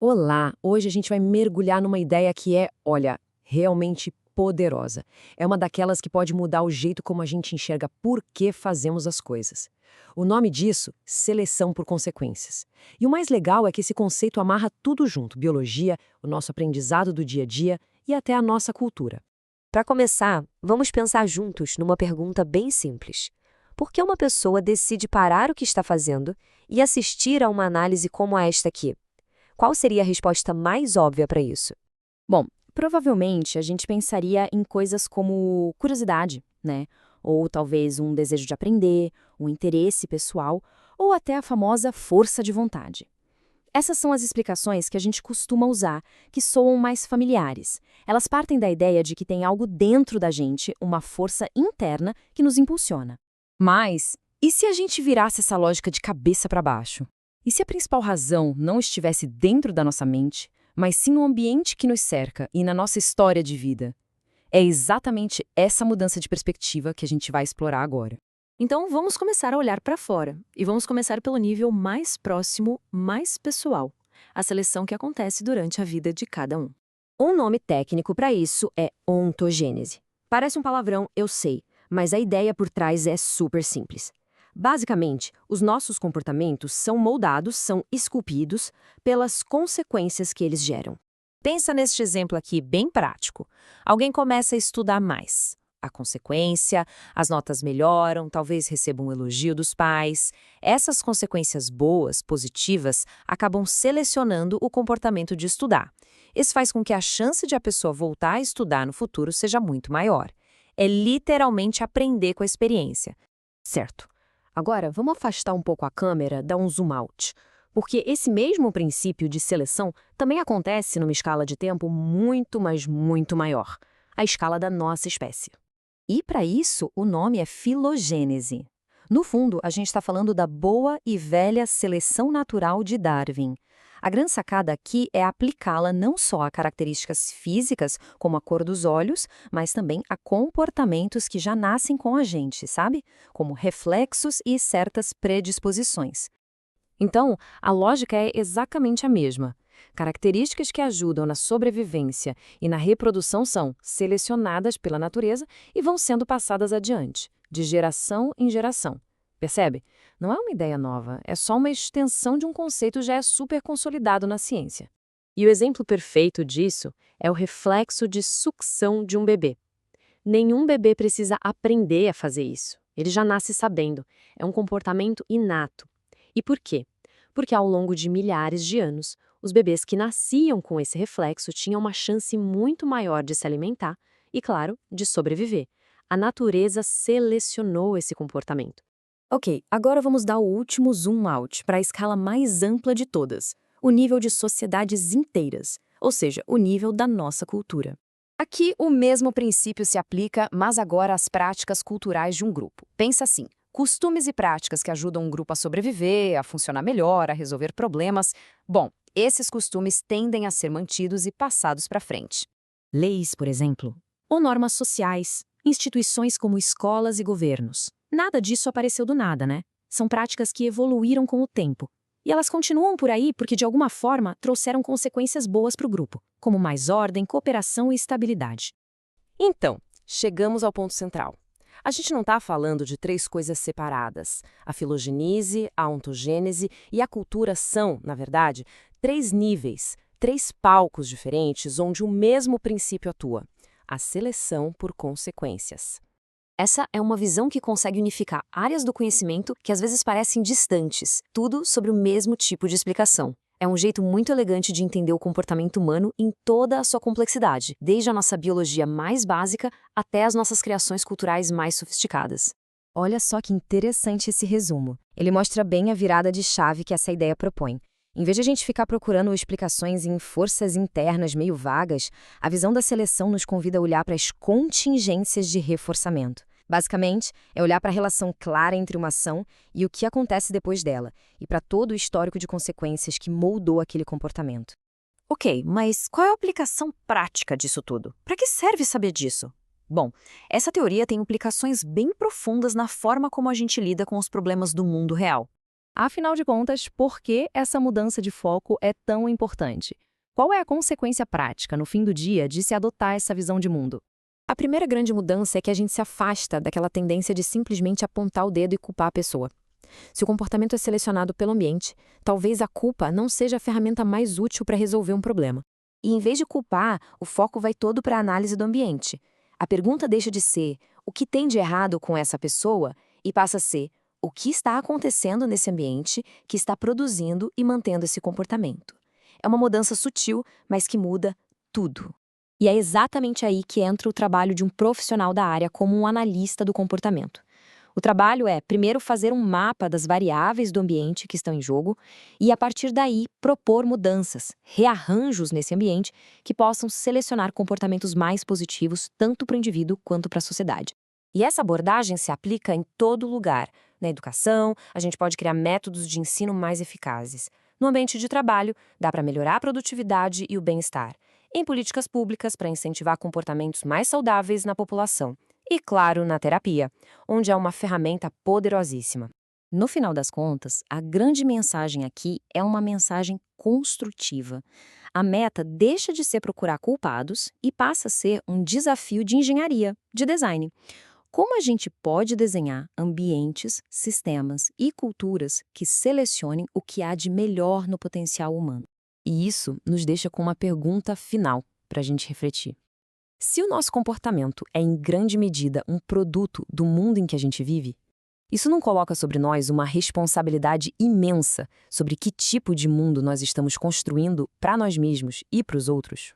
Olá! Hoje a gente vai mergulhar numa ideia que é, olha, realmente poderosa. É uma daquelas que pode mudar o jeito como a gente enxerga por que fazemos as coisas. O nome disso, seleção por consequências. E o mais legal é que esse conceito amarra tudo junto: biologia, o nosso aprendizado do dia a dia e até a nossa cultura. Para começar, vamos pensar juntos numa pergunta bem simples. Por que uma pessoa decide parar o que está fazendo e assistir a uma análise como esta aqui? Qual seria a resposta mais óbvia para isso? Bom, provavelmente a gente pensaria em coisas como curiosidade, né? Ou talvez um desejo de aprender, um interesse pessoal, ou até a famosa força de vontade. Essas são as explicações que a gente costuma usar, que soam mais familiares. Elas partem da ideia de que tem algo dentro da gente, uma força interna que nos impulsiona. Mas, e se a gente virasse essa lógica de cabeça para baixo? E se a principal razão não estivesse dentro da nossa mente, mas sim no ambiente que nos cerca e na nossa história de vida? É exatamente essa mudança de perspectiva que a gente vai explorar agora. Então, vamos começar a olhar para fora. E vamos começar pelo nível mais próximo, mais pessoal. A seleção que acontece durante a vida de cada um. Um nome técnico para isso é ontogênese. Parece um palavrão, eu sei, mas a ideia por trás é super simples. Basicamente, os nossos comportamentos são moldados, são esculpidos pelas consequências que eles geram. Pensa neste exemplo aqui, bem prático. Alguém começa a estudar mais. A consequência, as notas melhoram, talvez receba um elogio dos pais. Essas consequências boas, positivas, acabam selecionando o comportamento de estudar. Isso faz com que a chance de a pessoa voltar a estudar no futuro seja muito maior. É literalmente aprender com a experiência. Certo. Agora, vamos afastar um pouco a câmera, dar um zoom out. Porque esse mesmo princípio de seleção também acontece numa escala de tempo muito, mas muito maior. A escala da nossa espécie. E para isso, o nome é filogênese. No fundo, a gente está falando da boa e velha seleção natural de Darwin. A grande sacada aqui é aplicá-la não só a características físicas, como a cor dos olhos, mas também a comportamentos que já nascem com a gente, sabe? Como reflexos e certas predisposições. Então, a lógica é exatamente a mesma. Características que ajudam na sobrevivência e na reprodução são selecionadas pela natureza e vão sendo passadas adiante, de geração em geração. Percebe? Não é uma ideia nova, é só uma extensão de um conceito já super consolidado na ciência. E o exemplo perfeito disso é o reflexo de sucção de um bebê. Nenhum bebê precisa aprender a fazer isso. Ele já nasce sabendo. É um comportamento inato. E por quê? Porque ao longo de milhares de anos, os bebês que nasciam com esse reflexo tinham uma chance muito maior de se alimentar e, claro, de sobreviver. A natureza selecionou esse comportamento. Ok, agora vamos dar o último zoom out para a escala mais ampla de todas, o nível de sociedades inteiras, ou seja, o nível da nossa cultura. Aqui o mesmo princípio se aplica, mas agora às práticas culturais de um grupo. Pensa assim: costumes e práticas que ajudam um grupo a sobreviver, a funcionar melhor, a resolver problemas. Bom, esses costumes tendem a ser mantidos e passados para frente. Leis, por exemplo, ou normas sociais, instituições como escolas e governos. Nada disso apareceu do nada, né? São práticas que evoluíram com o tempo. E elas continuam por aí porque, de alguma forma, trouxeram consequências boas para o grupo, como mais ordem, cooperação e estabilidade. Então, chegamos ao ponto central. A gente não está falando de três coisas separadas. A filogenese, a ontogênese e a cultura são, na verdade, três níveis, três palcos diferentes onde o mesmo princípio atua: a seleção por consequências. Essa é uma visão que consegue unificar áreas do conhecimento que às vezes parecem distantes, tudo sobre o mesmo tipo de explicação. É um jeito muito elegante de entender o comportamento humano em toda a sua complexidade, desde a nossa biologia mais básica até as nossas criações culturais mais sofisticadas. Olha só que interessante esse resumo. Ele mostra bem a virada de chave que essa ideia propõe. Em vez de a gente ficar procurando explicações em forças internas meio vagas, a visão da seleção nos convida a olhar para as contingências de reforçamento. Basicamente, é olhar para a relação clara entre uma ação e o que acontece depois dela, e para todo o histórico de consequências que moldou aquele comportamento. Ok, mas qual é a aplicação prática disso tudo? Para que serve saber disso? Bom, essa teoria tem implicações bem profundas na forma como a gente lida com os problemas do mundo real. Afinal de contas, por que essa mudança de foco é tão importante? Qual é a consequência prática, no fim do dia, de se adotar essa visão de mundo? A primeira grande mudança é que a gente se afasta daquela tendência de simplesmente apontar o dedo e culpar a pessoa. Se o comportamento é selecionado pelo ambiente, talvez a culpa não seja a ferramenta mais útil para resolver um problema. E em vez de culpar, o foco vai todo para a análise do ambiente. A pergunta deixa de ser o que tem de errado com essa pessoa e passa a ser o que está acontecendo nesse ambiente que está produzindo e mantendo esse comportamento. É uma mudança sutil, mas que muda tudo. E é exatamente aí que entra o trabalho de um profissional da área como um analista do comportamento. O trabalho é, primeiro, fazer um mapa das variáveis do ambiente que estão em jogo e, a partir daí, propor mudanças, rearranjos nesse ambiente que possam selecionar comportamentos mais positivos tanto para o indivíduo quanto para a sociedade. E essa abordagem se aplica em todo lugar. Na educação, a gente pode criar métodos de ensino mais eficazes. No ambiente de trabalho, dá para melhorar a produtividade e o bem-estar. Em políticas públicas, para incentivar comportamentos mais saudáveis na população. E, claro, na terapia, onde é uma ferramenta poderosíssima. No final das contas, a grande mensagem aqui é uma mensagem construtiva. A meta deixa de ser procurar culpados e passa a ser um desafio de engenharia, de design. Como a gente pode desenhar ambientes, sistemas e culturas que selecionem o que há de melhor no potencial humano? E isso nos deixa com uma pergunta final para a gente refletir. Se o nosso comportamento é em grande medida um produto do mundo em que a gente vive, isso não coloca sobre nós uma responsabilidade imensa sobre que tipo de mundo nós estamos construindo para nós mesmos e para os outros?